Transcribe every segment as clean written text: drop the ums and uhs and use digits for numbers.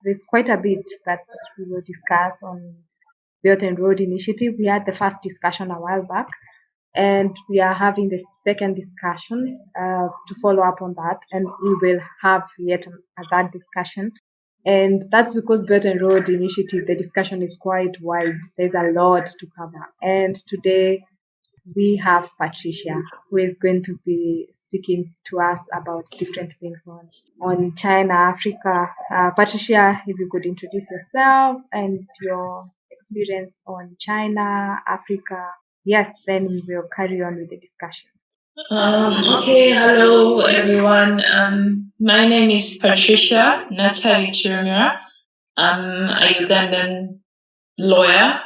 there's quite a bit that we will discuss on Belt and Road Initiative. We had the first discussion a while back, and we are having the second discussion to follow up on that, and we will have yet a third discussion. And that's because Belt and Road Initiative, the discussion is quite wide. There's a lot to cover. And today we have Patricia, who is going to be speaking to us about different things on China, Africa. Patricia, if you could introduce yourself and your experience on China, Africa. Yes, then we will carry on with the discussion. Okay, hello everyone. My name is Patricia Natali Chirumira. I'm a Ugandan lawyer.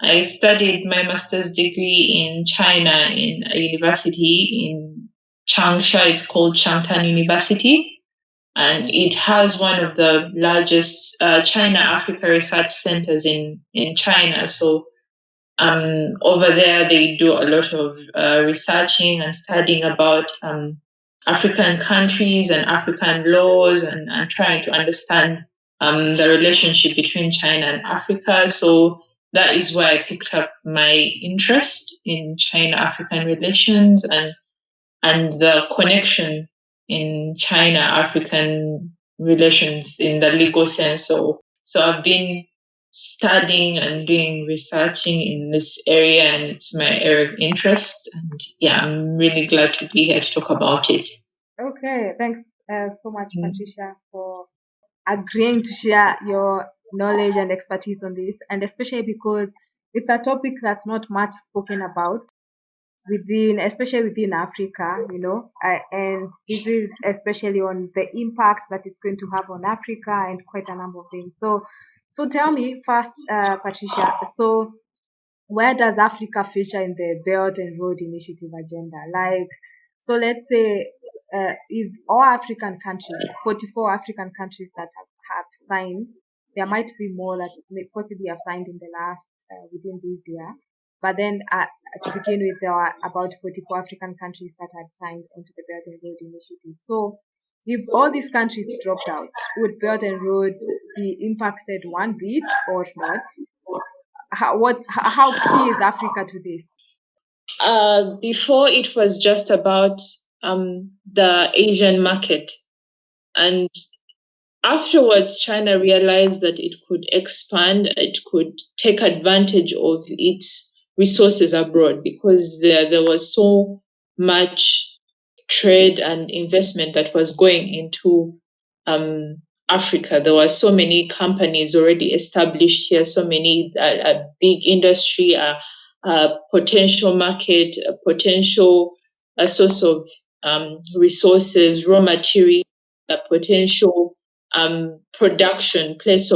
I studied my master's degree in China in a university in Changsha. It's called Changtan University, and it has one of the largest China Africa research centers in China. So over there, they do a lot of researching and studying about African countries and African laws and trying to understand the relationship between China and Africa. So that is why I picked up my interest in China-African relations and the connection in China-African relations in the legal sense. So I've been studying and doing researching in this area, and it's my area of interest. And yeah, I'm really glad to be here to talk about it. Okay, thanks so much, Patricia, for agreeing to share your knowledge and expertise on this, and especially because it's a topic that's not much spoken about especially within Africa, and this is especially on the impact that it's going to have on Africa and quite a number of things. So tell me first, Patricia, so where does Africa feature in the Belt and Road Initiative agenda? Like, so let's say if all African countries, 44 African countries that have signed, there might be more that may possibly have signed in the last, within this year. But then to begin with, there are about 44 African countries that had signed onto the Belt and Road Initiative. So if all these countries dropped out, would Belt and Road be impacted one bit or not? How key is Africa to this? Before it was just about the Asian market, and afterwards China realized that it could expand, it could take advantage of its resources abroad, because there was so much trade and investment that was going into Africa. There were so many companies already established here, so many a big industry, a potential market, a potential source of resources, raw material, a potential place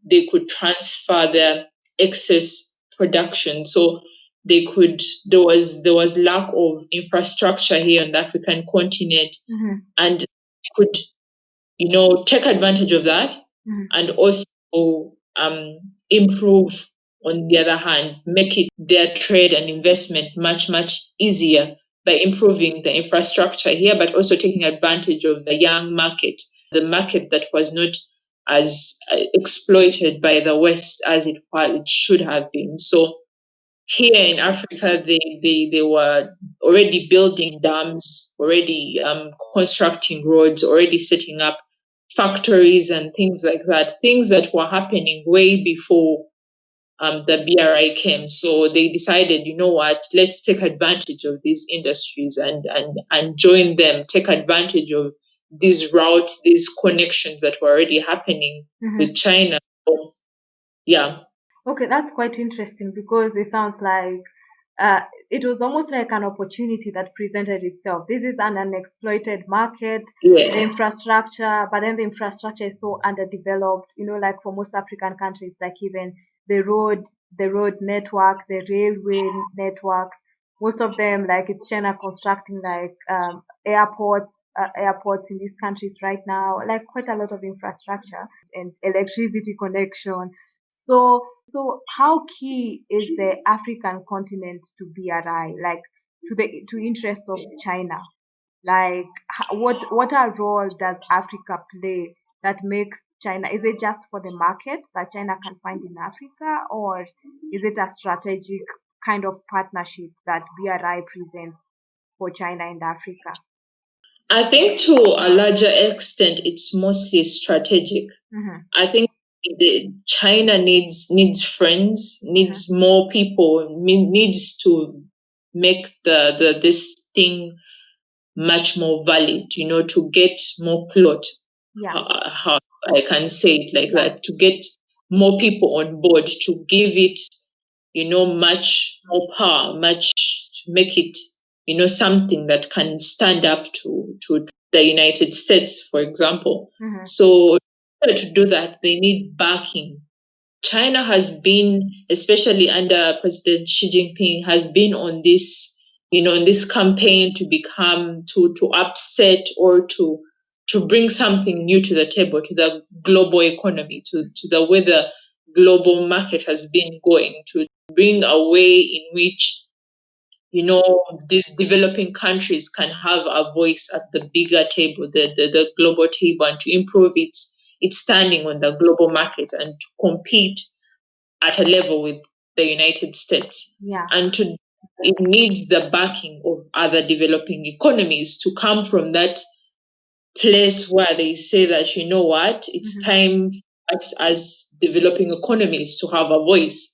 they could transfer their excess production. So there was lack of infrastructure here on the African continent, and they could take advantage of that, and also improve, on the other hand, make it their trade and investment much easier by improving the infrastructure here, but also taking advantage of the young market, the market that was not as exploited by the West as it should have been. So here in Africa, they were already building dams, already constructing roads, already setting up factories and things like that, things that were happening way before the BRI came. So they decided, you know what, let's take advantage of these industries and join them, take advantage of these routes, these connections that were already happening with China. So, yeah. Okay, that's quite interesting, because it sounds like it was almost like an opportunity that presented itself. This is an unexploited market, Yes. the infrastructure, but then the infrastructure is so underdeveloped, like for most African countries, like even the road network, the railway network, most of them, like it's China constructing like airports in these countries right now, like quite a lot of infrastructure and electricity connection. So how key is the African continent to BRI, like to interest of China? Like what role does Africa play that makes China? Is it just for the market that China can find in Africa, or is it a strategic kind of partnership that BRI presents for China and Africa? I think to a larger extent, it's mostly strategic. I think China needs friends, needs more people, needs to make this thing much more valid, to get more plot. How I can say it like that, to get more people on board, to give it, much more power, to make it, something that can stand up to the United States, for example. So to do that, they need backing. China has been, especially under President Xi Jinping, has been on this, on this campaign to upset or to bring something new to the table, to the global economy, to the way the global market has been going, to bring a way in which, these developing countries can have a voice at the bigger table, the global table, and to improve its standing on the global market and to compete at a level with the United States. And it needs the backing of other developing economies to come from that place where they say that, you know what, it's time as developing economies to have a voice.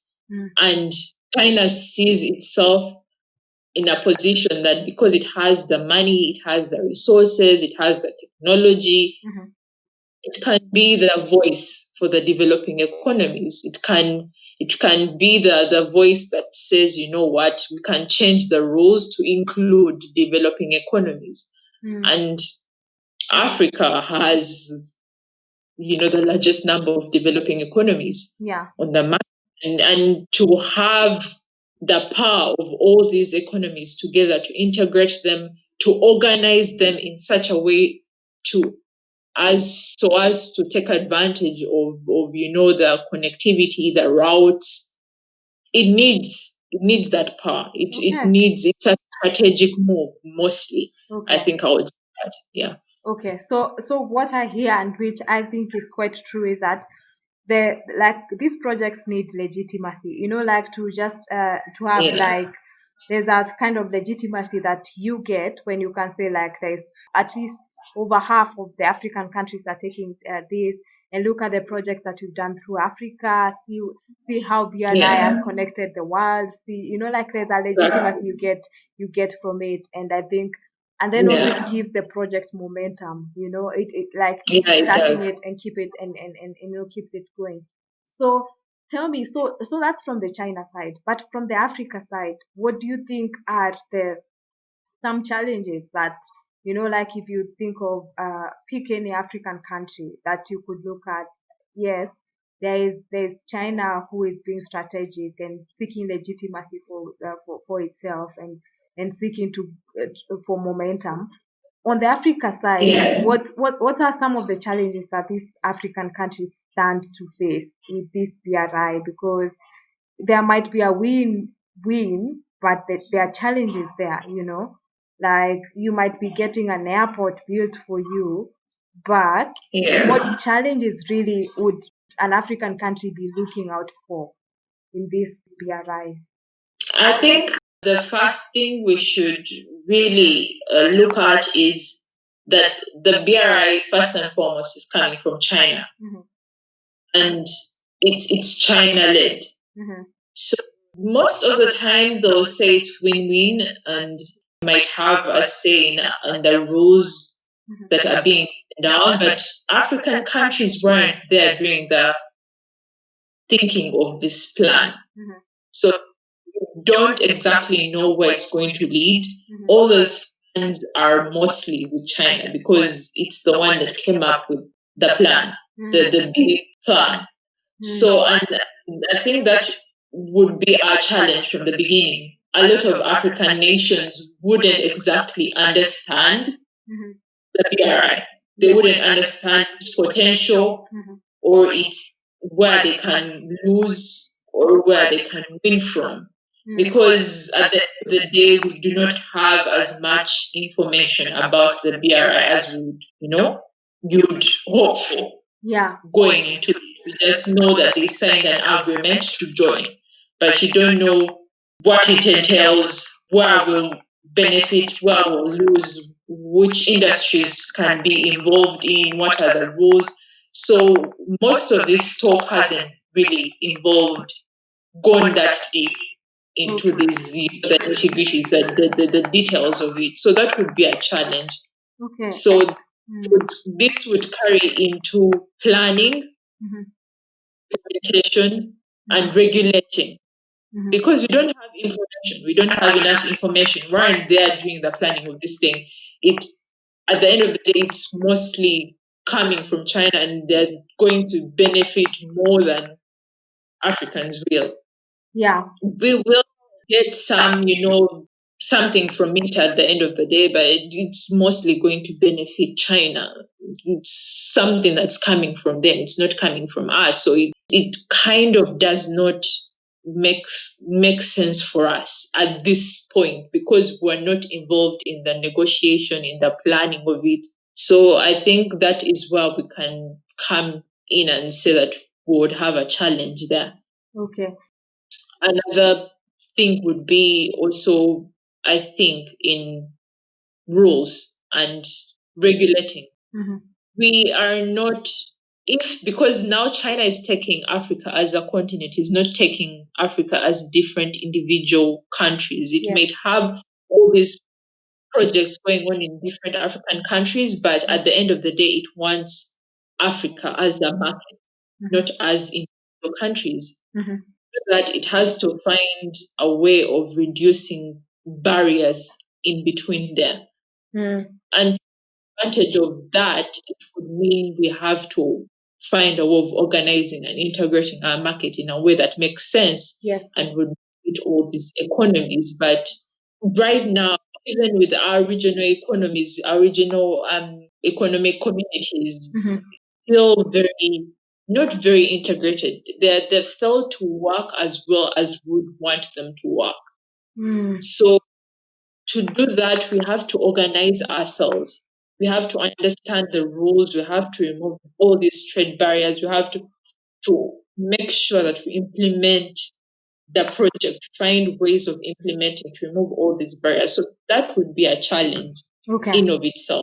And China sees itself in a position that because it has the money, it has the resources, it has the technology, it can be the voice for the developing economies. It can be the voice that says, you know what, we can change the rules to include developing economies. And Africa has, the largest number of developing economies on the map. And to have the power of all these economies together, to integrate them, to organize them in such a way as to take advantage of the connectivity, the routes. It needs that power. It's a strategic move mostly. I think I would say that. Yeah. Okay. So what I hear, and which I think is quite true, is that these projects need legitimacy, to just to have there's a kind of legitimacy that you get when you can say there's at least over half of the African countries are taking this, and look at the projects that we've done through Africa, see how BRI has connected the world, see, there's a legitimacy you get from it. And I think, and then also it gives the project momentum, starting it and keep it and keeps it going. So tell me, so that's from the China side, but from the Africa side, what do you think are some challenges that, if you think of pick any African country that you could look at? Yes, there's China, who is being strategic and seeking legitimacy for itself and seeking to for momentum. On the Africa side, what are some of the challenges that these African countries stand to face with this BRI? Because there might be a win, but there are challenges there, like you might be getting an airport built for you, but what challenges really would an African country be looking out for in this BRI? I think the first thing we should really look at is that the BRI, first and foremost, is coming from China. And it's China-led. So most of the time they'll say it's win-win and might have a say in the rules that are being down, but African countries weren't there during the thinking of this plan. So don't exactly know where it's going to lead. All those plans are mostly with China because it's the one that came up with the plan, the big plan. So and I think that would be our challenge from the beginning. A lot of African nations wouldn't exactly understand the BRI. They wouldn't understand its potential or its where they can lose or where they can win from. Because at the end of the day, we do not have as much information about the BRI as we would, you'd hope for Yeah. going into it. We just know that they signed an agreement to join, but you don't know what it entails, where we'll benefit, where we'll lose, which industries can be involved in, what are the rules. So most of this talk hasn't really involved gone that deep into the nitty-gritties, the details of it. So that would be a challenge. Okay. So this would carry into planning, implementation, and regulating. Because we don't have information, we don't have enough information. We aren't there doing the planning of this thing. At the end of the day, it's mostly coming from China, and they're going to benefit more than Africans will. Yeah. We will get some, something from it at the end of the day, but it's mostly going to benefit China. It's something that's coming from them. It's not coming from us. So it kind of does not make sense for us at this point, because we're not involved in the negotiation, in the planning of it. So I think that is where we can come in and say that we would have a challenge there. Okay. Another thing would be also, I think, in rules and regulating. We are not, because now China is taking Africa as a continent, is not taking Africa as different individual countries. It may have all these projects going on in different African countries, but at the end of the day, it wants Africa as a market, not as individual countries. That it has to find a way of reducing barriers in between there. And advantage of that, it would mean we have to find a way of organizing and integrating our market in a way that makes sense and would meet all these economies. But right now, even with our regional economies, our regional economic communities, still not very integrated. They fail to work as well as we would want them to work. So to do that, we have to organize ourselves. We have to understand the rules. We have to remove all these trade barriers. We have to make sure that we implement the project, find ways of implementing to remove all these barriers. So that would be a challenge in of itself.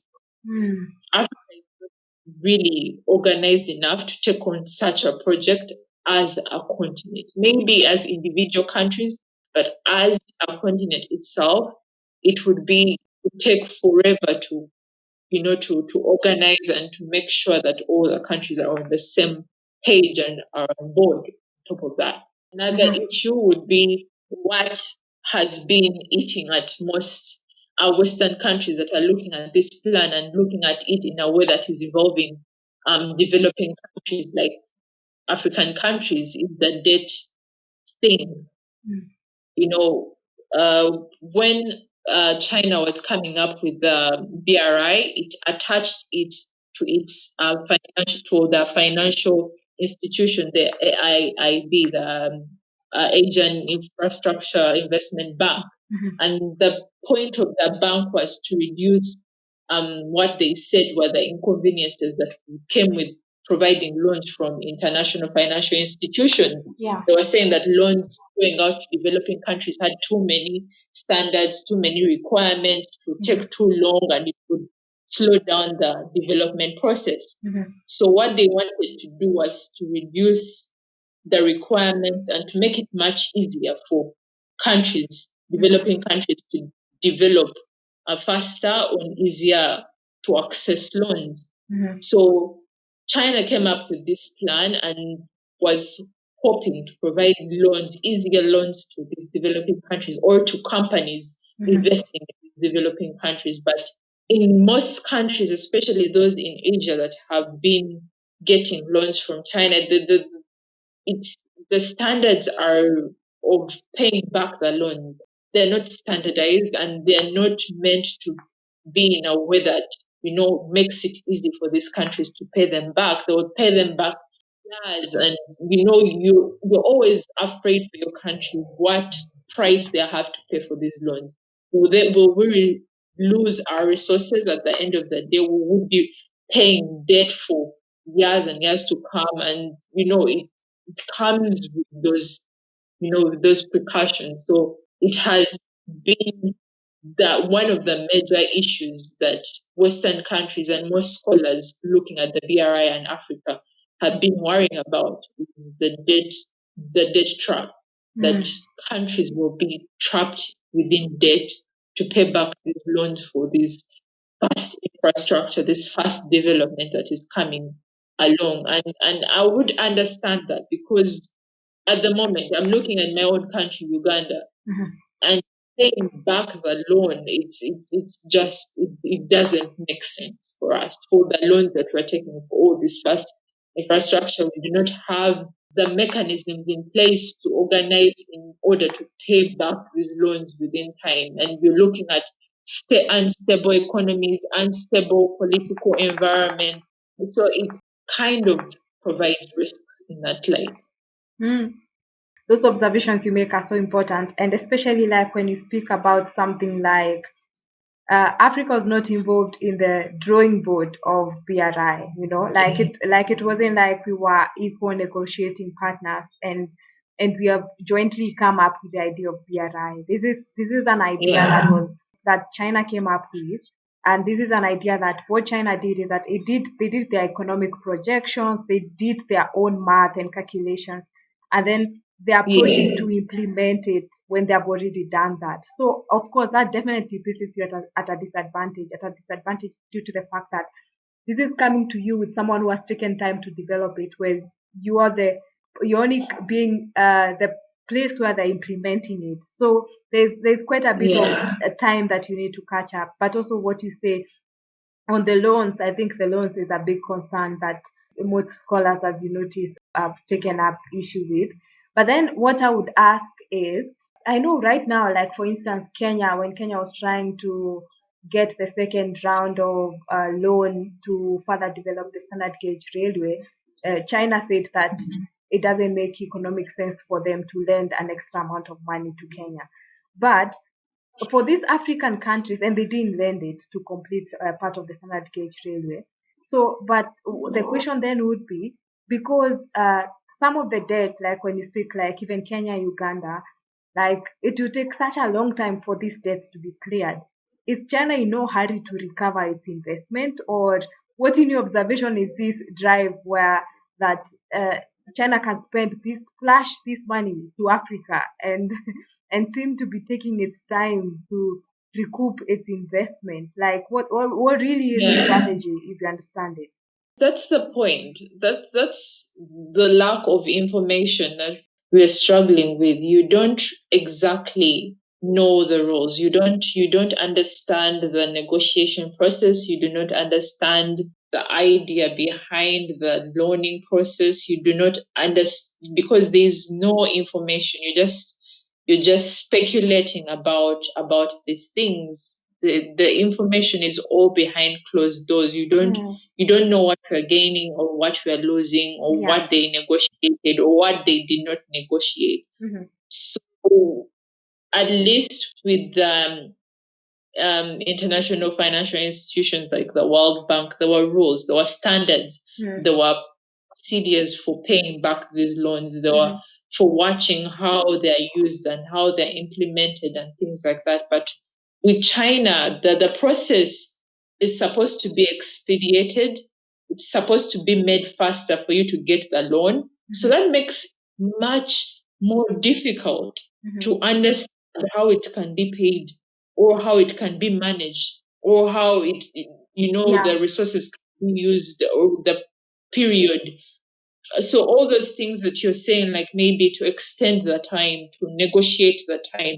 Africa is not really organized enough to take on such a project as a continent. Maybe as individual countries, but as a continent itself, it would take forever to organize and to make sure that all the countries are on the same page and are on board. On top of that, another issue would be what has been eating at most Western countries that are looking at this plan and looking at it in a way that is involving developing countries like African countries, is the debt thing. When China was coming up with the BRI, it attached it to its the financial institution, the AIIB, the Asian Infrastructure Investment Bank. And the point of the bank was to reduce what they said were the inconveniences that came with providing loans from international financial institutions. They were saying that loans going out to developing countries had too many standards, too many requirements, to take too long, and it would slow down the development process. So what they wanted to do was to reduce the requirements and to make it much easier for countries, developing countries, to develop faster and easier to access loans. So China came up with this plan and was hoping to provide loans, easier loans to these developing countries or to companies investing in developing countries. But in most countries, especially those in Asia that have been getting loans from China, the standards are of paying back the loans. They're not standardized, and they're not meant to be in a way that makes it easy for these countries to pay them back. They would pay them back, and you're always afraid for your country what price they have to pay for these loans. Will we lose our resources at the end of the day? Will we be paying debt for years and years to come, and it comes with those precautions. So it has been that one of the major issues that Western countries and most scholars looking at the BRI and Africa have been worrying about is the debt trap, that countries will be trapped within debt to pay back these loans for this fast infrastructure, this fast development that is coming along. And I would understand that, because at the moment I'm looking at my own country, Uganda, and paying back the loan, it's just it doesn't make sense for us, for the loans that we're taking for all this fast infrastructure. We do not have the mechanisms in place to organize in order to pay back these loans within time. And you're looking at unstable economies, unstable political environment. So it kind of provides risks in that light. Those observations you make are so important, and especially like when you speak about something like Africa was not involved in the drawing board of BRI. Like it wasn't like we were equal negotiating partners, and we have jointly come up with the idea of BRI. This is an idea that China came up with, and this is an idea that what China did is that they did their economic projections, they did their own math and calculations, and then they are approaching to implement it when they have already done that. So of course that definitely places you at a disadvantage due to the fact that this is coming to you with someone who has taken time to develop it, where you're only being the place where they're implementing it. So there's quite a bit of time that you need to catch up. But also what you say on the loans, I think the loans is a big concern that most scholars, as you notice, have taken up issue with. But then what I would ask is, I know right now, like for instance, Kenya, when Kenya was trying to get the second round of loan to further develop the standard gauge railway, China said that it doesn't make economic sense for them to lend an extra amount of money to Kenya. But for these African countries, and they didn't lend it to complete part of the standard gauge railway. So, but the question then would be, because some of the debt, like when you speak like even Kenya, Uganda, like it will take such a long time for these debts to be cleared. Is China in no hurry to recover its investment, or what in your observation is this drive where that China can splash this money to Africa and and seem to be taking its time to recoup its investment? Like what really is the strategy, if you understand it? That's the point. That's the lack of information that we're struggling with. You don't exactly know the rules. You don't understand the negotiation process. You do not understand the idea behind the loaning process. You do not understand, because there's no information. You're just speculating about these things. The information is all behind closed doors. You don't know what we're gaining or what we're losing, or what they negotiated or what they did not negotiate. So at least with international financial institutions like the World Bank, there were rules, there were standards, there were procedures for paying back these loans, there were for watching how they're used and how they're implemented and things like that. But with China, the process is supposed to be expedited. It's supposed to be made faster for you to get the loan. So that makes it much more difficult to understand how it can be paid, or how it can be managed, or how the resources can be used, or the period. So all those things that you're saying, like maybe to extend the time, to negotiate the time,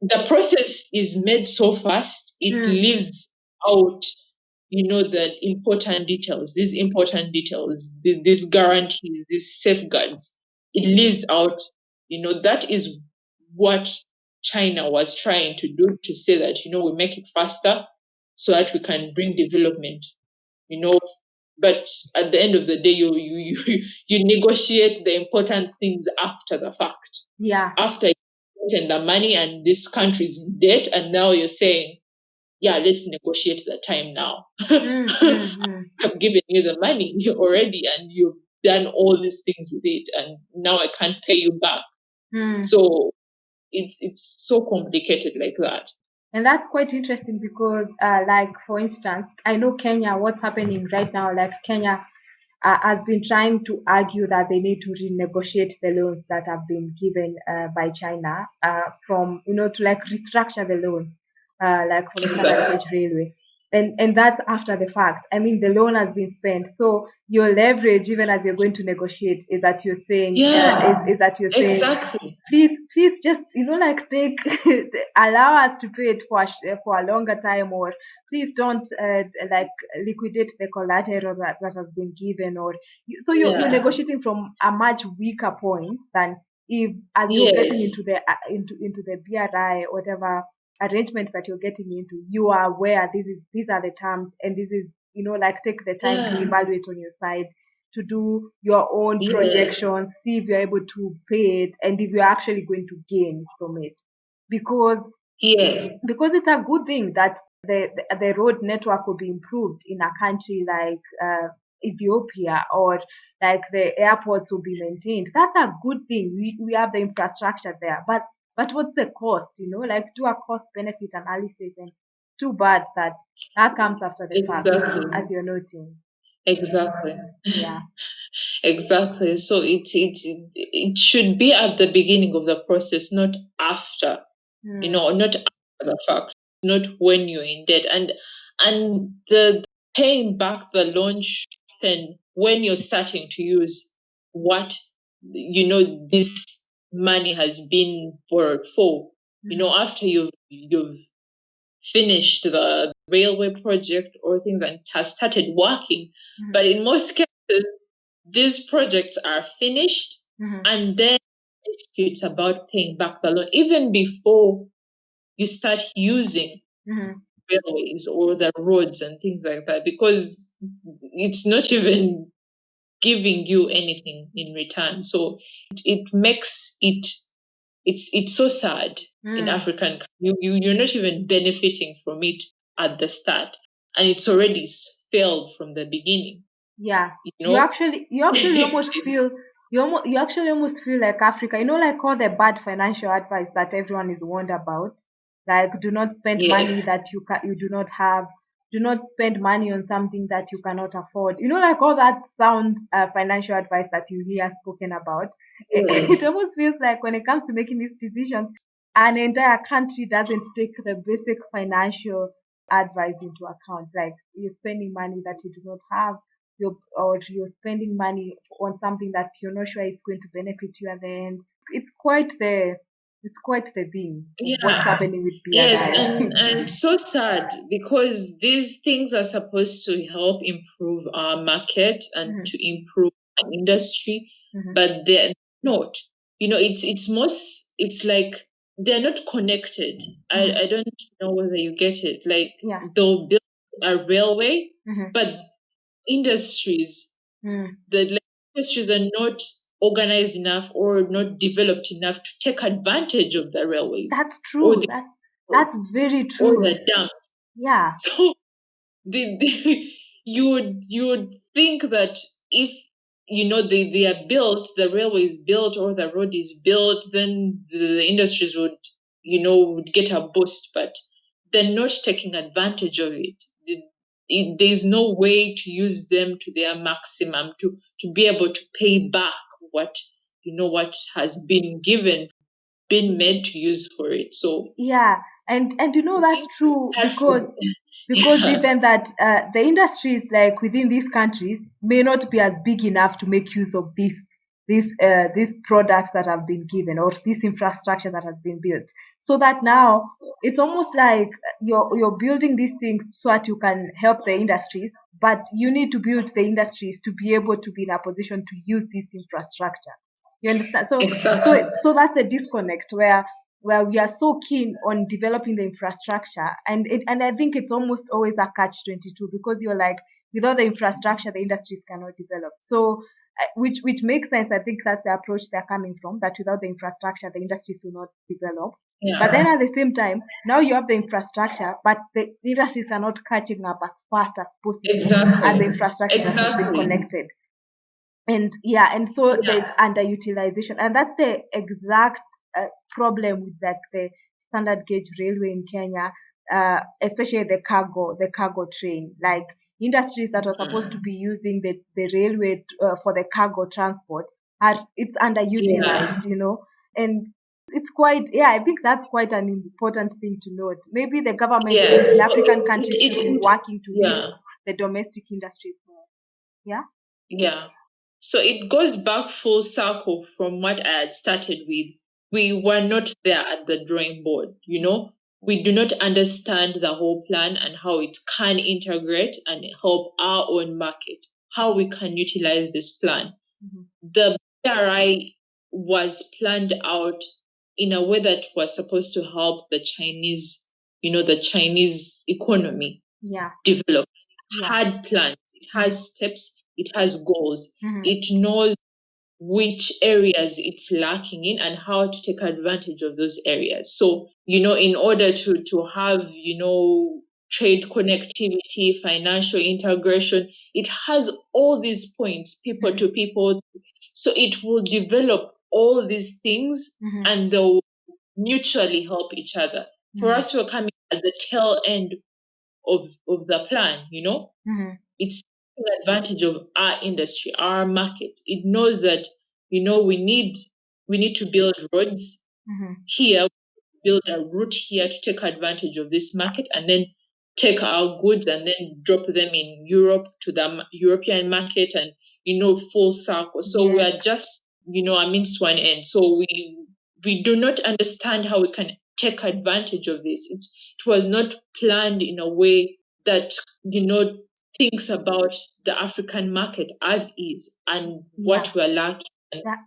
the process is made so fast, it leaves out, the important details, these guarantees, these safeguards. It leaves out, that is what China was trying to do, to say that, we make it faster so that we can bring development, but at the end of the day, you negotiate the important things after the fact. After you the money and this country's in debt, and now you're saying yeah, let's negotiate the time now. Mm. I've given you the money already, and you've done all these things with it, and now I can't pay you back. Mm. So it's so complicated like that. And that's quite interesting because, like, for instance, I know Kenya, what's happening right now, like, Kenya has been trying to argue that they need to renegotiate the loans that have been given by China from, to like restructure the loans, like for the standard Exactly. gauge railway. And that's after the fact. I mean, the loan has been spent. So your leverage, even as you're going to negotiate, is that you're saying, Yeah, is that you're saying, exactly. please just, like, take, allow us to pay it for a longer time, or please don't like liquidate the collateral that has been given, or you're Yeah. negotiating from a much weaker point than if, as you're getting Yes. into the into the BRI, whatever arrangements that you're getting into, you are aware these are the terms, and this is, like, take the time to Yeah. evaluate on your side, to do your own Yes. projections, see if you're able to pay it, and if you're actually going to gain from it, because Yes. it's a good thing that the road network will be improved in a country like Ethiopia, or like the airports will be maintained. That's a good thing. We have the infrastructure there, but what's the cost? Like, do a cost benefit analysis, and too bad that comes after the fact, Exactly. as you're noting. Exactly. Yeah. Exactly. So it should be at the beginning of the process, not after. Not after the fact, not when you're in debt. And the paying back the loan should happen when you're starting to use what this money has been borrowed for. After you've finished the railway project or things and has started working. But in most cases, these projects are finished, and then it's about paying back the loan even before you start using railways or the roads and things like that, because it's not even giving you anything in return. So it makes it's so sad in African. You're not even benefiting from it at the start, and it's already failed from the beginning. Yeah, You you know. actually almost feel, you actually almost feel like Africa. Like all the bad financial advice that everyone is warned about, like, do not spend money Yes. that you do not have, do not spend money on something that you cannot afford. Like all that sound financial advice that you hear spoken about. Yes. It almost feels like when it comes to making these decisions, an entire country doesn't take the basic financial advice into account. Like, you're spending money that you do not have, you're spending money on something that you're not sure it's going to benefit you at the end. It's quite the thing of what's Yeah. happening with Yes, BRI. and so sad because these things are supposed to help improve our market and Mhm, to improve our industry, mhm. but they're not. It's like they're not connected. I don't know whether you get it. Like, Yeah. they'll build a railway, Mhm, but industries, mm. the industries are not organized enough or not developed enough to take advantage of the railways That's or true. the That's very or true. the dams. Yeah. So you would think that if they are built, the railway is built or the road is built, then the industries would get a boost, but they're not taking advantage of it. There's no way to use them to their maximum to be able to pay back what has been given, been made to use for it. So Yeah, and that's true, start because from yeah. even that the industries, like, within these countries may not be as big enough to make use of these products that have been given, or this infrastructure that has been built, so that now it's almost like you're building these things so that you can help the industries, but you need to build the industries to be able to be in a position to use this infrastructure. You understand? So Exactly. that's the disconnect, where we are so keen on developing the infrastructure, and I think it's almost always a catch 22, because you're like, without the infrastructure, the industries cannot develop. So which makes sense. I think that's the approach they're coming from, that without the infrastructure, the industries will not develop. But then at the same time, now you have the infrastructure, but the industries are not catching up as fast as possible as the infrastructure that has been connected. And so there's underutilization, and that's the exact problem with like the standard gauge railway in Kenya, especially the cargo train. Like industries that are supposed to be using the railway for the cargo transport, it's underutilized, and it's quite, I think that's quite an important thing to note. Maybe the government in African countries should be working to use the domestic industries more. Yeah. So it goes back full circle from what I had started with. We were not there at the drawing board, We do not understand the whole plan and how it can integrate and help our own market, how we can utilize this plan. The BRI was planned out in a way that was supposed to help the Chinese, the Chinese economy develop. It had plans, it has steps, it has goals, it knows which areas it's lacking in and how to take advantage of those areas. So, in order to have, trade connectivity, financial integration, it has all these points, people to people. So it will develop all these things and they'll mutually help each other. For us, we're coming at the tail end of the plan, It's taking advantage of our industry, our market. It knows that, we need to build roads here, build a route here to take advantage of this market, and then take our goods and then drop them in Europe to the European market, and full circle. So we are just a means to an end. So we do not understand how we can take advantage of this. It was not planned in a way that thinks about the African market as is and what we're lacking.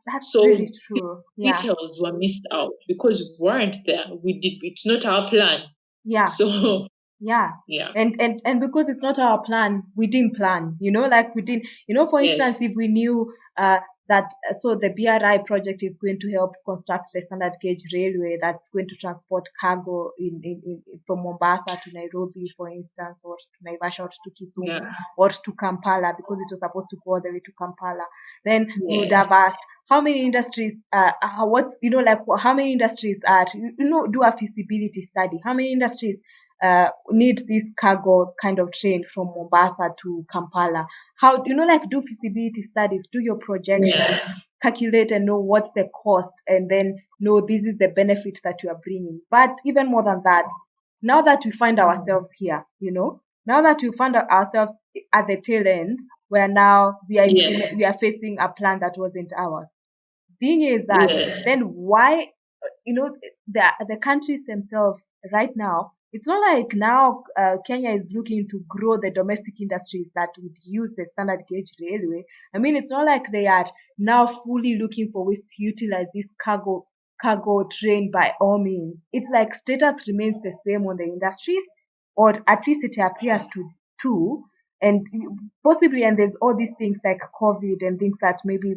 That's really true. Details were missed out because we weren't there. It's not our plan. So and because it's not our plan, we didn't plan. We didn't. For instance, if we knew that so the BRI project is going to help construct the standard gauge railway that's going to transport cargo in from Mombasa to Nairobi, for instance, or to Naivasha, or to Kisumu, or to Kampala, because it was supposed to go all the way to Kampala. Then we would have asked how many industries how many industries are do a feasibility study. How many industries need this cargo kind of train from Mombasa to Kampala? How do feasibility studies, do your projection, calculate and know what's the cost, and then know this is the benefit that you are bringing. But even more than that, now that we find ourselves here, now that we find ourselves at the tail end, where now we are facing a plan that wasn't ours. Thing is that then why the countries themselves right now, it's not like now Kenya is looking to grow the domestic industries that would use the standard gauge railway. I mean, it's not like they are now fully looking for ways to utilize this cargo train by all means. It's like status remains the same on the industries, or at least it appears to. And possibly, and there's all these things like COVID and things that maybe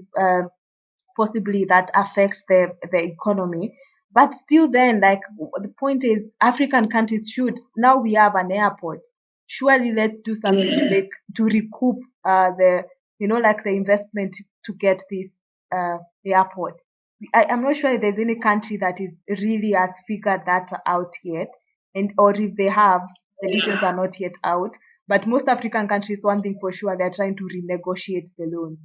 possibly that affects the economy. But still then, like, the point is, African countries should, now we have an airport, surely let's do something to recoup the investment to get this airport. I'm not sure if there's any country that is really has figured that out yet, or if they have, the details are not yet out. But most African countries, one thing for sure, they're trying to renegotiate the loans,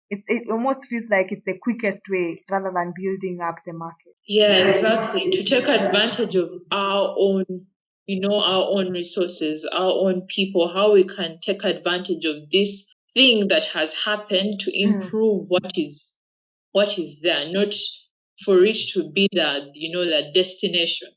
It almost feels like it's the quickest way rather than building up the market. Yeah, exactly. To take advantage of our own, our own resources, our own people, how we can take advantage of this thing that has happened to improve what is there, not for it to be the destination.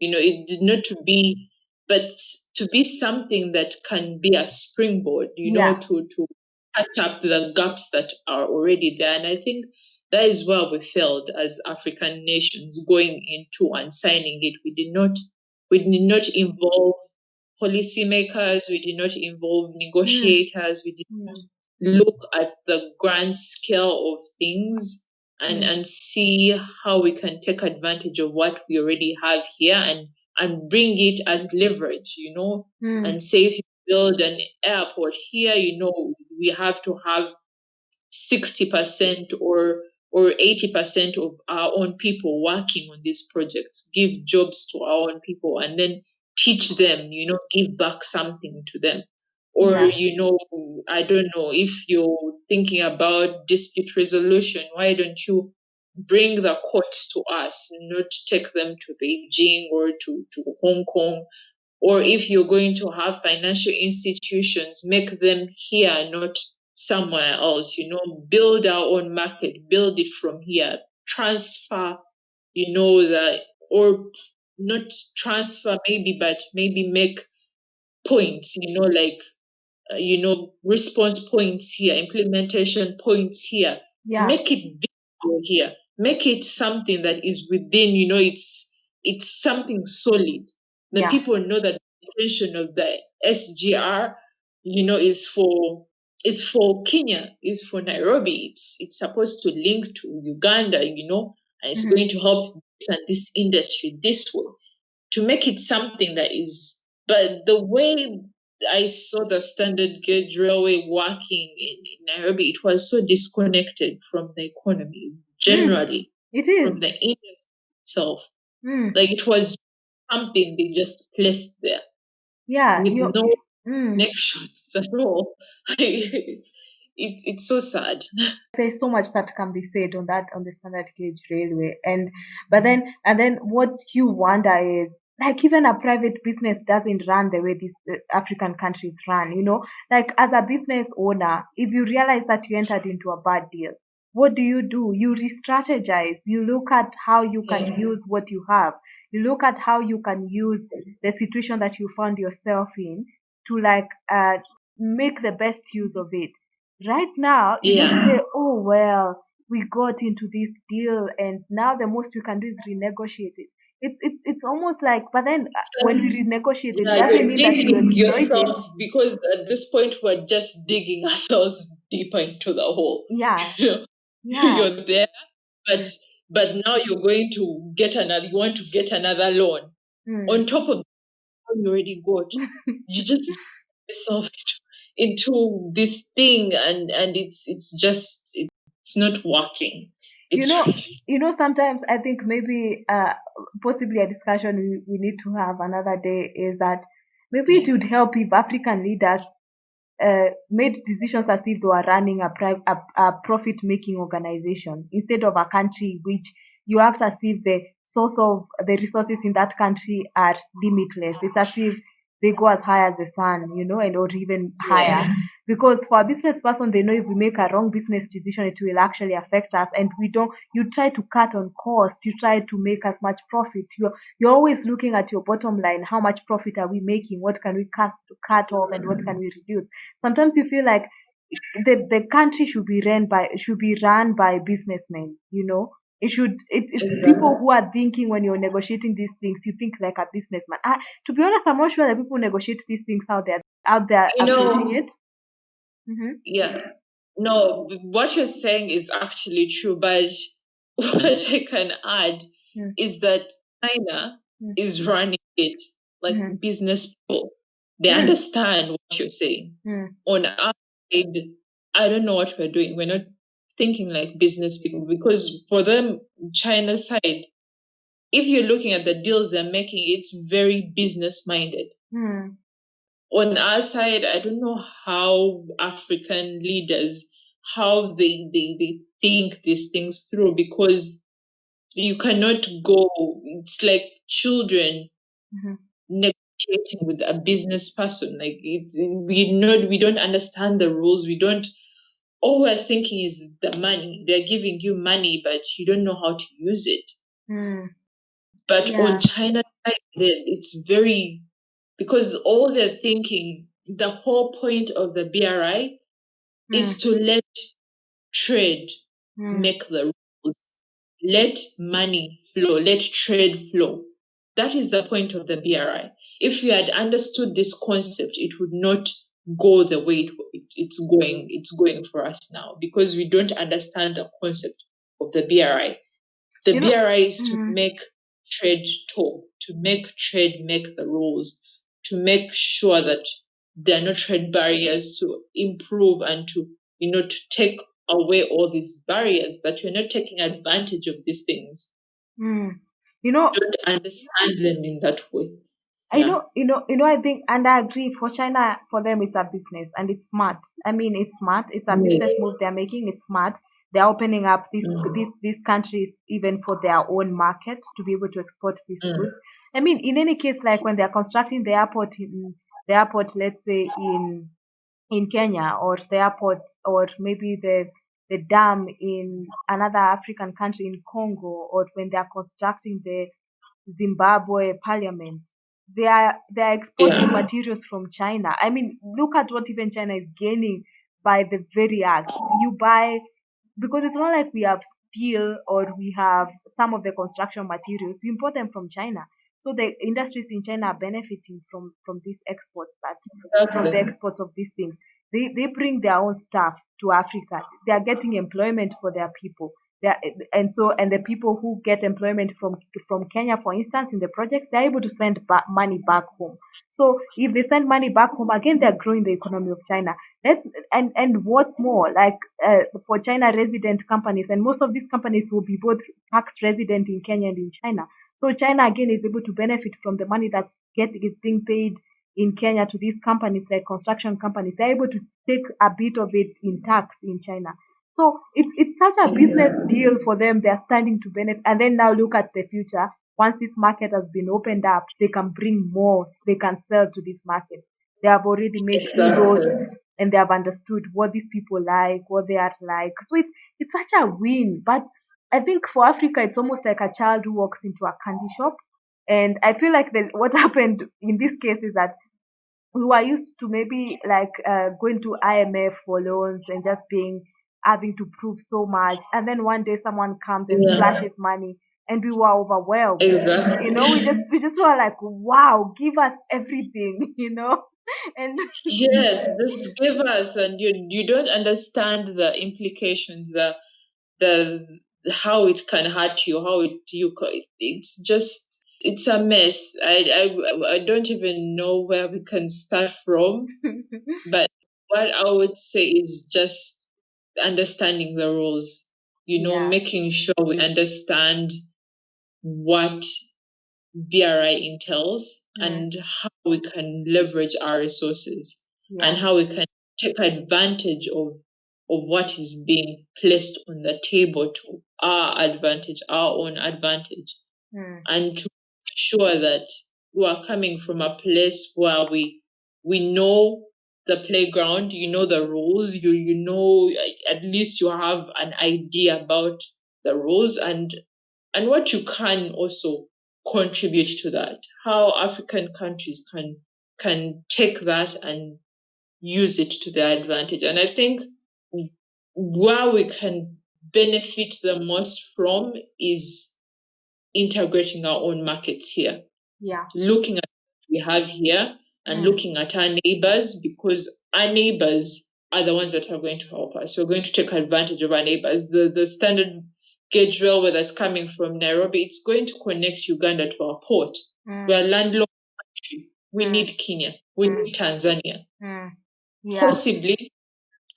It did not to be, but to be something that can be a springboard, to catch up the gaps that are already there. And I think that is where we failed as African nations going into and signing it. We did not involve policymakers, we did not involve negotiators, we did not look at the grand scale of things and see how we can take advantage of what we already have here and bring it as leverage, and say if you build an airport here, we have to have 60% or 80% of our own people working on these projects, give jobs to our own people, and then teach them, give back something to them. Or, I don't know, if you're thinking about dispute resolution, why don't you bring the courts to us, not take them to Beijing or to Hong Kong? Or if you're going to have financial institutions, make them here, not somewhere else, build our own market, build it from here, transfer, or not transfer maybe, but maybe make points, like, response points here, implementation points here. Yeah. Make it visible here. Make it something that is within, it's something solid. Then Yeah. people know that the intention of the SGR, is for Kenya, is for Nairobi. It's supposed to link to Uganda, and it's going to help this and this industry this way. To make it something that is, but the way I saw the standard gauge railway working in Nairobi, it was so disconnected from the economy generally. It is. From the industry itself. Like it was something they just placed there. Yeah. With no connections at all. It's so sad. There's so much that can be said on the standard gauge railway, but then what you wonder is, like, even a private business doesn't run the way these African countries run. Like, as a business owner, if you realize that you entered into a bad deal, what do? You re-strategize. You look at how you can use what you have. You look at how you can use the situation that you found yourself in to, like, make the best use of it. Right now, you just say, oh, well, we got into this deal and now the most we can do is renegotiate it. It's almost like, but then when we renegotiate it, doesn't mean that you exploit yourself, it. because at this point we're just digging ourselves deeper into the hole. Yeah. You're there, but now you're going to you want to get another loan on top of what you already got. You just yourself into this thing, and it's not working. Sometimes I think maybe possibly a discussion we need to have another day is that maybe it would help if African leaders made decisions as if they were running a profit-making organization instead of a country which you act as if the source of the resources in that country are limitless. It's as if they go as high as the sun, and or even higher. Because for a business person, they know if we make a wrong business decision, it will actually affect us. And you try to cut on cost, you try to make as much profit. You're always looking at your bottom line. How much profit are we making? What can we cut off and what can we reduce? Sometimes you feel like the country should be run by businessmen. It's people who are thinking. When you're negotiating these things, you think like a businessman. To be honest, I'm not sure that people negotiate these things out there approaching it. Yeah. No, what you're saying is actually true, but what I can add is that China is running it like business people. They understand what you're saying. On our side, I don't know what we're doing. We're not thinking like business people, because for them, China's side, if you're looking at the deals they're making, it's very business minded. On our side, I don't know how African leaders, how they think these things through, because you cannot go, it's like children negotiating with a business person. Like we don't understand the rules. All we're thinking is the money. They're giving you money, but you don't know how to use it. But on China's side, it's very, because all they're thinking, the whole point of the BRI is to let trade make the rules. Let money flow, let trade flow. That is the point of the BRI. If you had understood this concept, it would not go the way it's going for us now, because we don't understand the concept of the BRI. The You know, BRI is to mm, make trade talk, to make trade make the rules, to make sure that there are no trade barriers, to improve and to, to take away all these barriers, but you're not taking advantage of these things. mm. You know, You don't understand them in that way. I Yeah. know, I think, and I agree. For China, for them, it's a business, and it's smart. I mean, it's smart. It's a Yes. business move they're making. It's smart. They're opening up Mm. these countries even for their own market to be able to export these Mm. goods. I mean, in any case, like when they're constructing the airport, let's say in Kenya, or the airport, or maybe the dam in another African country in Congo, or when they are constructing the Zimbabwe parliament. They are exporting Yeah. materials from China. I mean, look at what even China is gaining by the very act. You buy, because it's not like we have steel or we have some of the construction materials. We import them from China. So the industries in China are benefiting from these exports, that from the Exactly. exports of these things. They bring their own stuff to Africa. They are getting employment for their people. They are, and the people who get employment from Kenya, for instance, in the projects, they're able to send money back home. So if they send money back home, again, they're growing the economy of China. Let's and what's more, like for China resident companies, and most of these companies will be both tax resident in Kenya and in China. So China again is able to benefit from the money is being paid in Kenya to these companies, like construction companies. They're able to take a bit of it in tax in China. So it's such a business deal for them. They're standing to benefit. And then now look at the future. Once this market has been opened up, they can bring more. They can sell to this market. They have already made inroads, Exactly. and they have understood what these people like, what they are like. So it's such a win. But I think for Africa, it's almost like a child who walks into a candy shop. And I feel like what happened in this case is that we were used to maybe like going to IMF for loans and just being having to prove so much, and then one day someone comes and Yeah. splashes money, and we were overwhelmed. You Exactly. know, we just were like, wow, give us everything, and Yes, just give us, and you don't understand the implications, the how it can hurt you, how it's just it's a mess. I don't even know where we can start from, but what I would say is just understanding the rules, yeah, making sure we understand what BRI entails mm, and how we can leverage our resources and yeah, how we can take advantage of what is being placed on the table to our advantage, our own advantage, mm, and to make sure that we are coming from a place where we know the playground, the rules, at least you have an idea about the rules, and what you can also contribute to that, how African countries can take that and use it to their advantage. And I think where we can benefit the most from is integrating our own markets here, yeah, looking at what we have here and mm, looking at our neighbors, because our neighbors are the ones that are going to help us. We're going to take advantage of our neighbors. The standard gauge railway that's coming from Nairobi, it's going to connect Uganda to our port. We're a mm, landlocked country. We mm, need Kenya. We mm, need Tanzania. mm, yeah, Possibly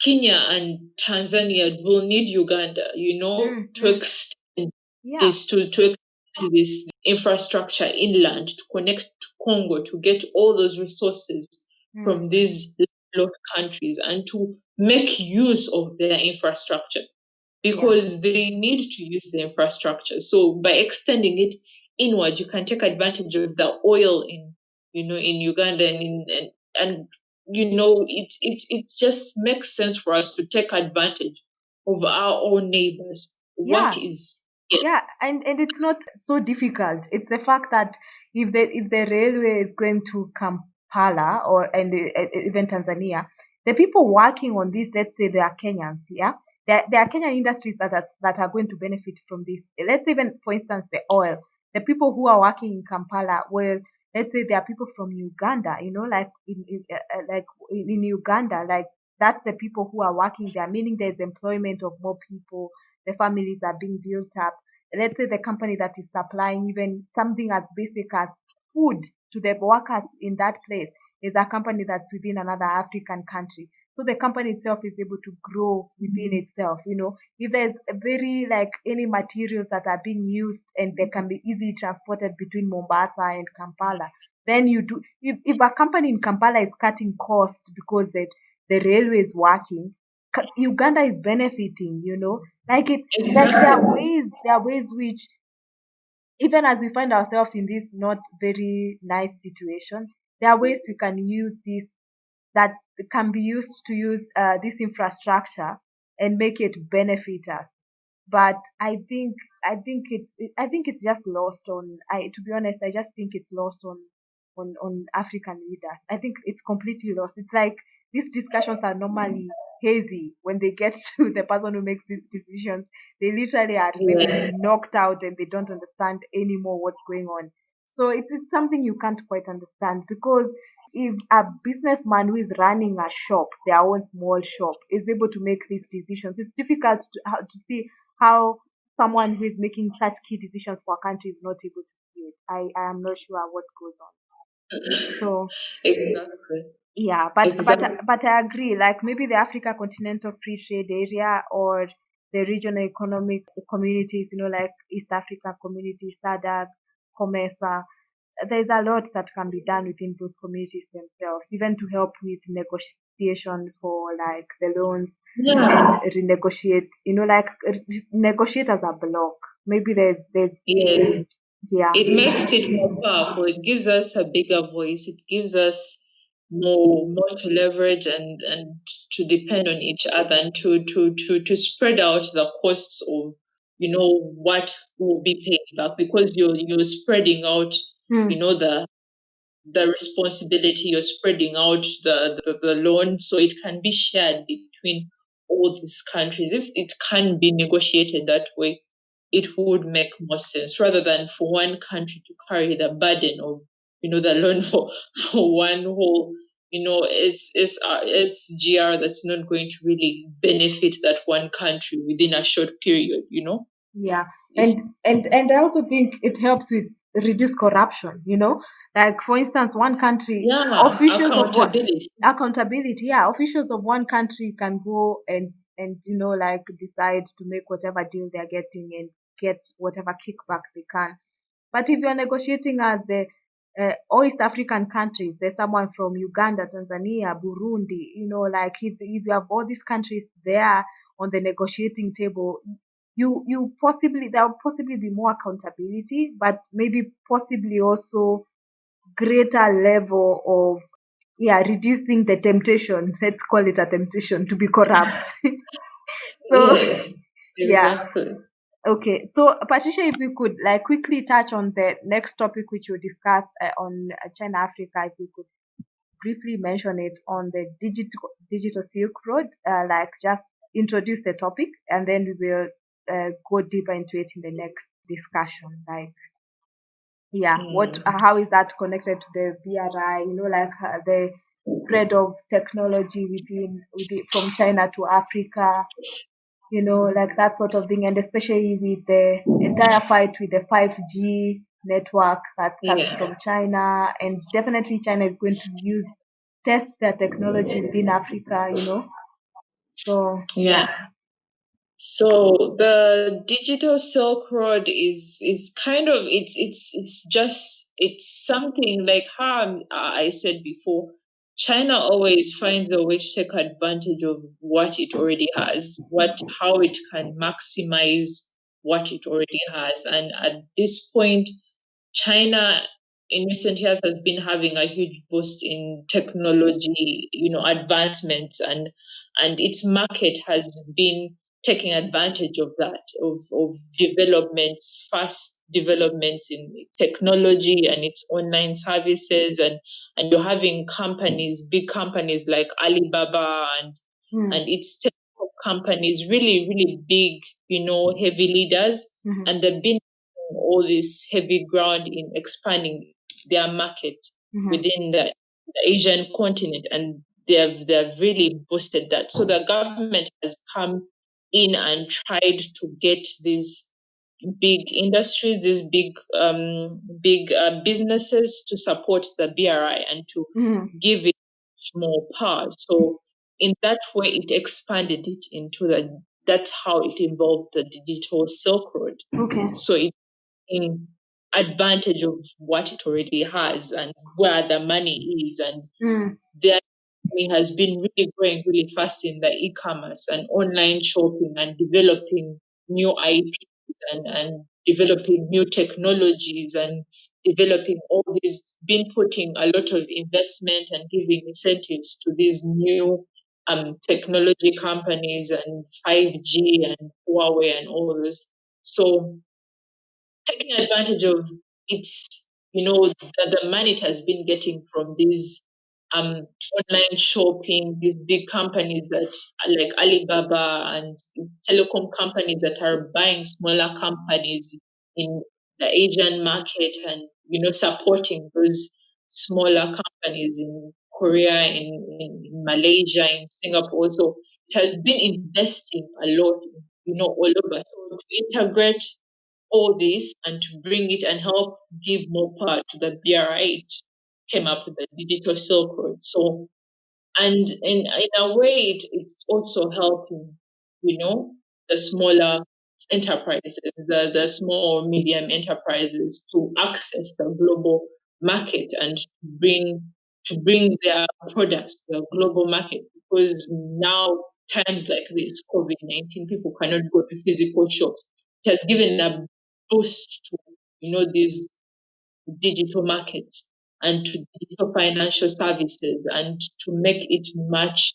Kenya and Tanzania will need Uganda, mm, to mm, extend yeah, this to extend this infrastructure inland, to connect to Congo, to get all those resources mm, from these landlocked countries and to make use of their infrastructure, yeah, because they need to use the infrastructure. So by extending it inward, you can take advantage of the oil in Uganda, and it just makes sense for us to take advantage of our own neighbors. What yeah. is yeah, Yeah, and it's not so difficult. It's the fact that if the railway is going to Kampala or even Tanzania, the people working on this, let's say they are Kenyans, yeah, there are Kenyan industries that are going to benefit from this. Let's even, for instance, the oil. The people who are working in Kampala, well, let's say there are people from Uganda, like in Uganda, like that's the people who are working there, meaning there's employment of more people, the families are being built up. Let's say the company that is supplying even something as basic as food to the workers in that place is a company that's within another African country. So the company itself is able to grow within itself. If there's a very like any materials that are being used and they can be easily transported between Mombasa and Kampala, then you do. If a company in Kampala is cutting cost because the railway is working, Uganda is benefiting. Like like there are ways which, even as we find ourselves in this not very nice situation, there are ways we can use this, that can be used to use this infrastructure and make it benefit us. But I think it's just lost on, I to be honest, I just think it's lost on African leaders. I think it's completely lost. It's like these discussions are normally hazy when they get to the person who makes these decisions. They literally are maybe Yeah. knocked out and they don't understand anymore what's going on. So it's something you can't quite understand, because if a businessman who is running a shop, their own small shop, is able to make these decisions, it's difficult to see how someone who is making such key decisions for a country is not able to see it. I am not sure what goes on. So Exactly. yeah, Exactly. but I agree. Like maybe the Africa Continental Free Trade Area or the regional economic communities, like East Africa Community, SADC, COMESA. There's a lot that can be done within those communities themselves, even to help with negotiation for like the loans and Yeah. renegotiate. Like negotiate as a block. Maybe there's Yeah. yeah. It makes it more powerful. It gives us a bigger voice. It gives us more to leverage and to depend on each other and to spread out the costs of what will be paid back, because you're spreading out Hmm. the responsibility. You're spreading out the loan, so it can be shared between all these countries. If it can be negotiated that way, it would make more sense, rather than for one country to carry the burden of the loan for one whole SGR that's not going to really benefit that one country within a short period. Yeah, It's, and I also think it helps with reduce corruption. Like for instance, one country yeah, officials of what accountability. accountability. Yeah, officials of one country can go and like decide to make whatever deal they're getting and get whatever kickback they can. But if you're negotiating as the all East African countries, there's someone from Uganda, Tanzania, Burundi, like if you have all these countries there on the negotiating table, you possibly there will possibly be more accountability, but maybe possibly also greater level of, yeah, reducing the temptation. Let's call it a temptation to be corrupt. So Yes, yeah. exactly. Okay, so Patricia, if we could like quickly touch on the next topic which we discussed on China Africa, if we could briefly mention it on the digital Silk Road, like just introduce the topic and then we will go deeper into it in the next discussion. Like, yeah, Mm. how is that connected to the BRI? Like the spread of technology within from China to Africa, like that sort of thing, and especially with the entire fight with the 5G network that's coming Yeah, from China, and definitely China is going to test their technology within Africa. So yeah. yeah. So the digital Silk Road is kind of it's something like how I said before. China always finds a way to take advantage of what it already has, how it can maximize what it already has. And at this point, China in recent years has been having a huge boost in technology, advancements, and its market has been taking advantage of that, of developments, fast developments in technology and its online services, and you're having companies, big companies like Alibaba and Mm, its tech companies, really, really big, heavy leaders, mhm, and they've been all this heavy ground in expanding. their market within the Asian continent, and they've really boosted that. So the government has come in and tried to get these big industries, these big businesses to support the BRI and to give it more power. So in that way, it expanded it into that's how it involved the digital Silk Road. Okay. So it's in advantage of what it already has and where the money is, and the economy has been really growing really fast in the e-commerce and online shopping and developing new IPs and developing new technologies and developing all these, been putting a lot of investment and giving incentives to these new technology companies and 5G and Huawei and all this. So taking advantage of its, the money it has been getting from these online shopping, these big companies that are like Alibaba and telecom companies that are buying smaller companies in the Asian market and, supporting those smaller companies in Korea, in Malaysia, in Singapore. So it has been investing a lot, all over. So to integrate all this and to bring it and help give more power to the BRI, it came up with the digital Silk Road. So, and in a way, it's also helping, the smaller enterprises, the small or medium enterprises to access the global market and to bring their products to the global market, because now times like this, COVID-19, people cannot go to physical shops. It has given a boost to, these digital markets and to digital financial services and to make it much,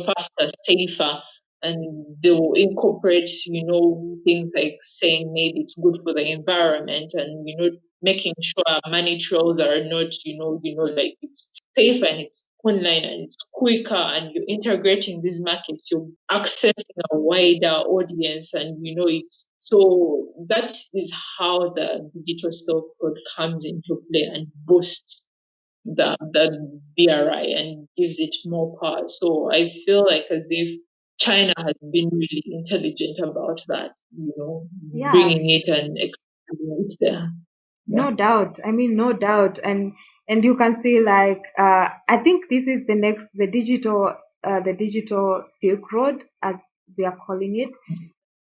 faster, safer. And they will incorporate, things like saying maybe it's good for the environment and, making sure money trails are not, like it's safer and it's online and it's quicker and you're integrating these markets, you're accessing a wider audience and, it's so that is how the digital Silk Road comes into play and boosts the BRI and gives it more power. So I feel like as if China has been really intelligent about that, bringing it and expanding it there. No doubt. I mean, no doubt. And you can see like I think this is the digital Silk Road, as we are calling it.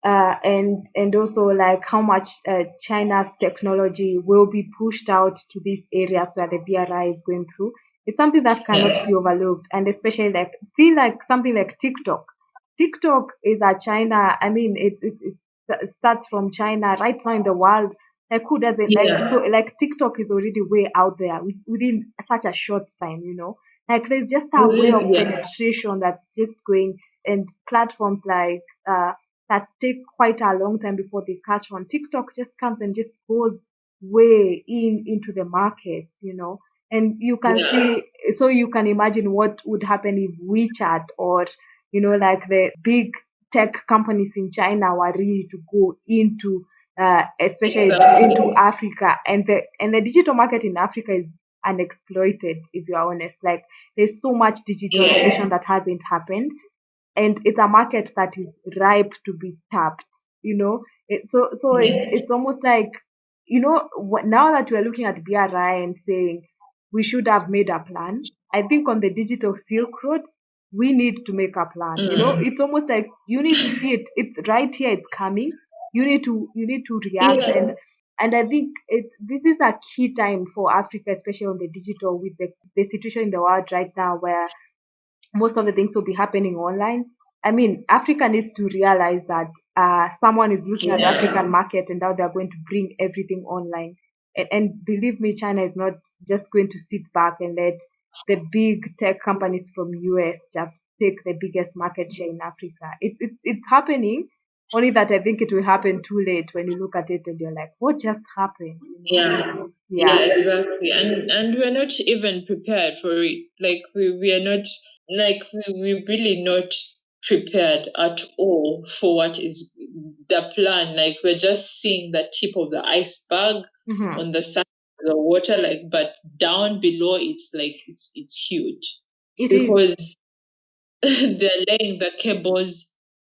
And also like how much China's technology will be pushed out to these areas where the BRI is going through. It's something that cannot be overlooked, and especially like something like TikTok. TikTok is a China. I mean, it starts from China right now in the world. Like who doesn't like TikTok is already way out there within such a short time. Like there's just a way of penetration that's just going, and platforms like that take quite a long time before they catch on. TikTok just comes and just goes way into the markets, and you can see, so you can imagine what would happen if WeChat or, like the big tech companies in China were ready to go into, especially into Africa, and the digital market in Africa is unexploited, if you're honest. Like there's so much digitalization that hasn't happened, and it's a market that is ripe to be tapped. It's almost like, now that we're looking at BRI and saying we should have made a plan, I think on the digital Silk Road we need to make a plan. It's almost like you need to see it. It's right here. It's coming. You need to react. And I think this is a key time for Africa, especially on the digital, with the situation in the world right now, where most of the things will be happening online. I mean, Africa needs to realize that someone is looking at the African market, and now they're going to bring everything online. And believe me, China is not just going to sit back and let the big tech companies from US just take the biggest market share in Africa. It's happening. Only that I think it will happen too late when you look at it and you're like, what just happened? Yeah, exactly. And we're not even prepared for it. Like we are not, like we're really not prepared at all for what is the plan. Like we're just seeing the tip of the iceberg on the side the water, but down below it's huge. It is. Because they're laying the cables,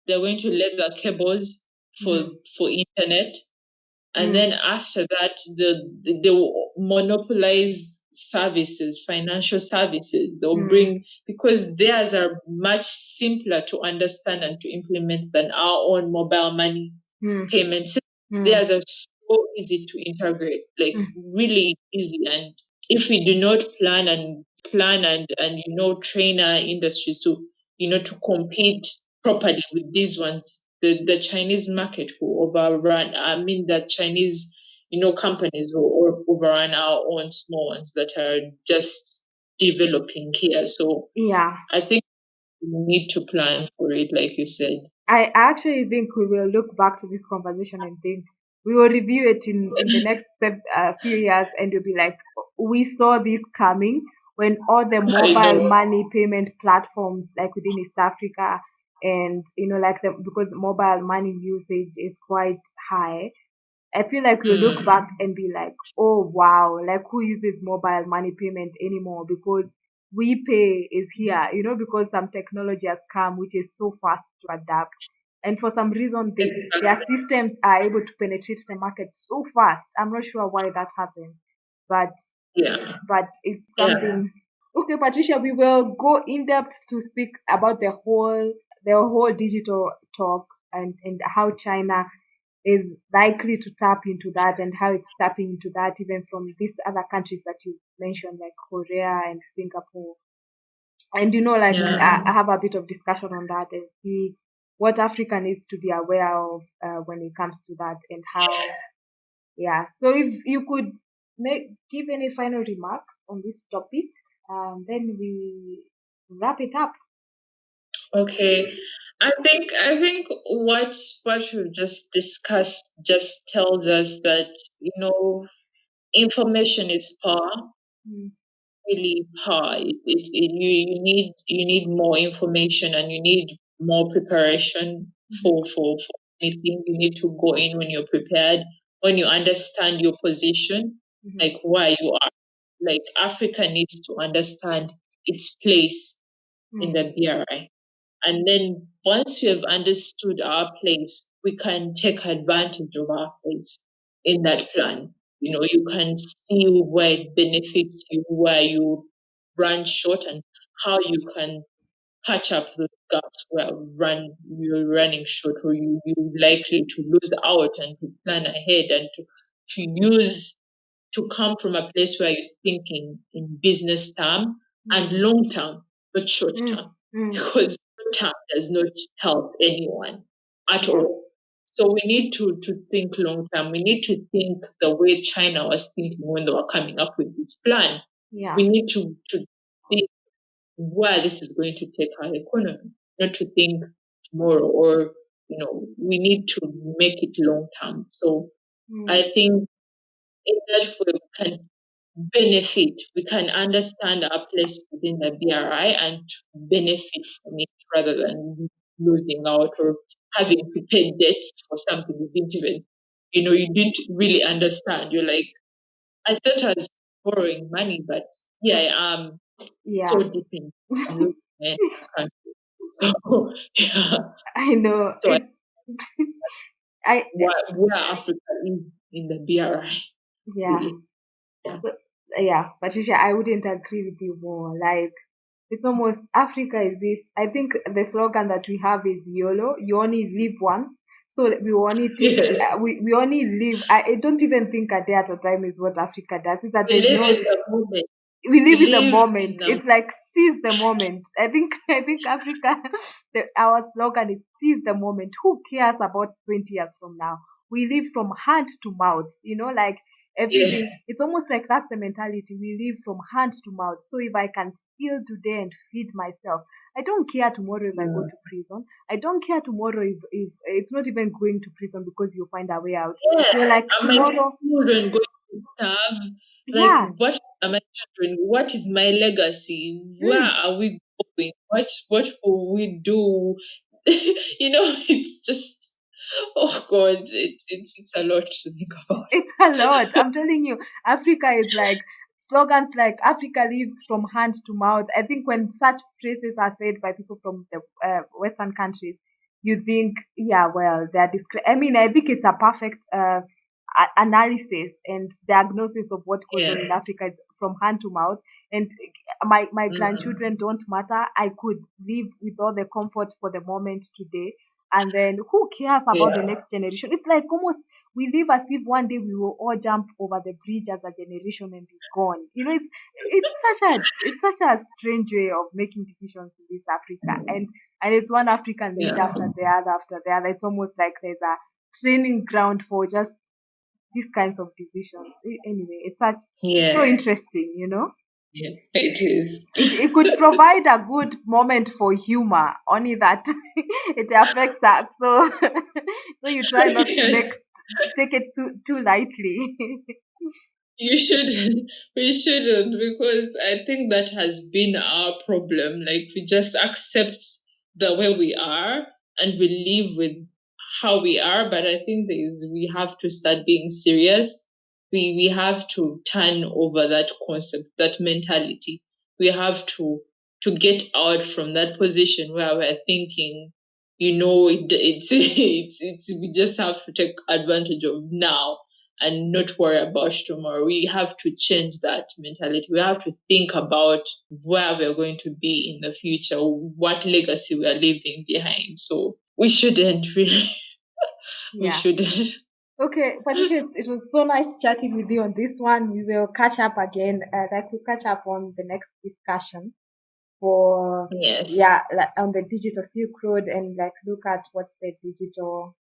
they're going to lay the cables for internet. And then after that, they will monopolize services, financial services. They'll bring, because theirs are much simpler to understand and to implement than our own mobile money payments. Theirs are so easy to integrate, really easy. And if we do not plan and train our industries to compete properly with these ones, the Chinese market will overrun. I mean, the Chinese, companies will overrun our own small ones that are just developing here. So Yeah. I think we need to plan for it, like you said. I actually think we will look back to this conversation and think we will review it in the next few years, and we'll be like, we saw this coming when all the mobile money payment platforms like within East Africa, and because mobile money usage is quite high. I feel like we'll look back and be like, oh wow, like who uses mobile money payment anymore? Because WePay is here, because some technology has come which is so fast to adapt. And for some reason, their systems are able to penetrate the market so fast. I'm not sure why that happens, but Yeah. but it's something. Okay, Patricia, we will go in depth to speak about the whole digital talk, and how China is likely to tap into that, and how it's tapping into that even from these other countries that you mentioned, like Korea and Singapore. And I have a bit of discussion on that and see what Africa needs to be aware of when it comes to that, and how. Yeah. So if you could give any final remarks on this topic, then we wrap it up. Okay. I think what we've just discussed just tells us that, information is power, really power. You need more information, and you need more preparation for anything. You need to go in when you're prepared, when you understand your position, like where you are. Like Africa needs to understand its place in the BRI. And then once we have understood our place, we can take advantage of our place in that plan. You can see where it benefits you, where you run short, and how you can patch up those gaps where you're running short, or you're likely to lose out, and to plan ahead, and to come from a place where you're thinking in business term and long term, but short term, because short term does not help anyone at all. So we need to think long term. We need to think the way China was thinking when they were coming up with this plan. Yeah. We need to think where this is going to take our economy, not to think tomorrow, or we need to make it long term. So I think in that way we can benefit, we can understand our place within the BRI and benefit from it, rather than losing out or having to pay debts for something you didn't even, you didn't really understand. You're like, I thought I was borrowing money, but here I am, so deep in losing my country. So, yeah. I know. So I where Africa is in the BRI. Yeah. Really. Yeah. Yeah, Patricia, I wouldn't agree with you more. Like, it's almost Africa is this. I think the slogan that we have is YOLO. You only live once, so we only take. Yes. We only live. I don't even think a day at a time is what Africa does. Is that We there's live no. in the moment. We live in the live moment. in the- It's like seize the moment. I think Africa, our slogan is seize the moment. Who cares about 20 years from now? We live from hand to mouth. Like everything. Yes. It's almost like that's the mentality. We live from hand to mouth. So if I can steal today and feed myself, I don't care tomorrow if I go to prison. I don't care tomorrow if it's not even going to prison because you find a way out. Yeah. You're like Are my tomorrow. children going to starve? Like, Yeah. what are my children? What is my legacy? Where are we going? What will we do? It's just Oh God, it's a lot to think about. It's a lot. I'm telling you, Africa is like slogans like Africa lives from hand to mouth. I think when such phrases are said by people from the Western countries, you think, yeah, well, I mean, I think it's a perfect analysis and diagnosis of what goes on in Yeah. Africa from hand to mouth. And my Mm. grandchildren don't matter. I could live with all the comfort for the moment today. And then who cares about the Yeah. next generation? It's like almost we live as if one day we will all jump over the bridge as a generation and be gone. You know, it's such a strange way of making decisions in this Africa, and it's one African lead Yeah. after the other after the other. It's almost like there's a training ground for just these kinds of decisions. Anyway, it's so Yeah. interesting, you know. Yeah. It is. It could provide a good moment for humor, only that it affects us. So so you try not to Yes. take it too lightly. You shouldn't. We shouldn't, because I think that has been our problem. Like, we just accept the way we are and we live with how we are. But I think we have to start being serious. We have to turn over that concept, that mentality. We have to get out from that position where we're thinking, it's we just have to take advantage of now and not worry about tomorrow. We have to change that mentality. We have to think about where we're going to be in the future, what legacy we are leaving behind. So we shouldn't really, we Yeah. shouldn't. Okay, Patricia, it was so nice chatting with you on this one. We will catch up again. Like we'll catch up on the next discussion for Yes. yeah, like on the digital Silk Road and like look at what's the digital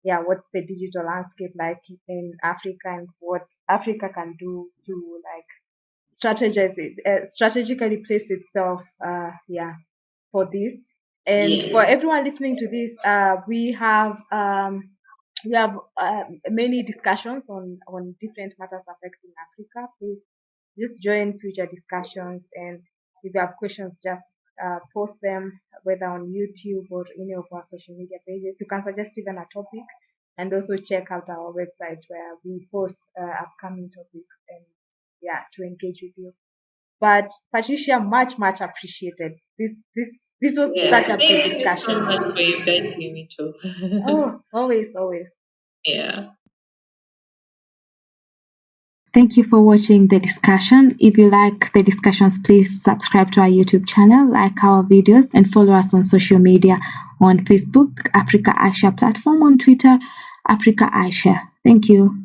landscape like in Africa and what Africa can do to like strategize it, strategically place itself, for this. And for Yeah. everyone listening to this, we have many discussions on different matters affecting Africa. Please just join future discussions, and if you have questions, just post them whether on YouTube or any of our social media pages. You can suggest even a topic, and also check out our website where we post upcoming topics and yeah, to engage with you. But Patricia, much appreciated. This was such Yes. a good Thank you so discussion. much for inviting me too. Oh, always. Yeah. Thank you for watching the discussion. If you like the discussions, please subscribe to our YouTube channel, like our videos, and follow us on social media on Facebook, Africa Aisha platform, on Twitter, Africa Aisha. Thank you.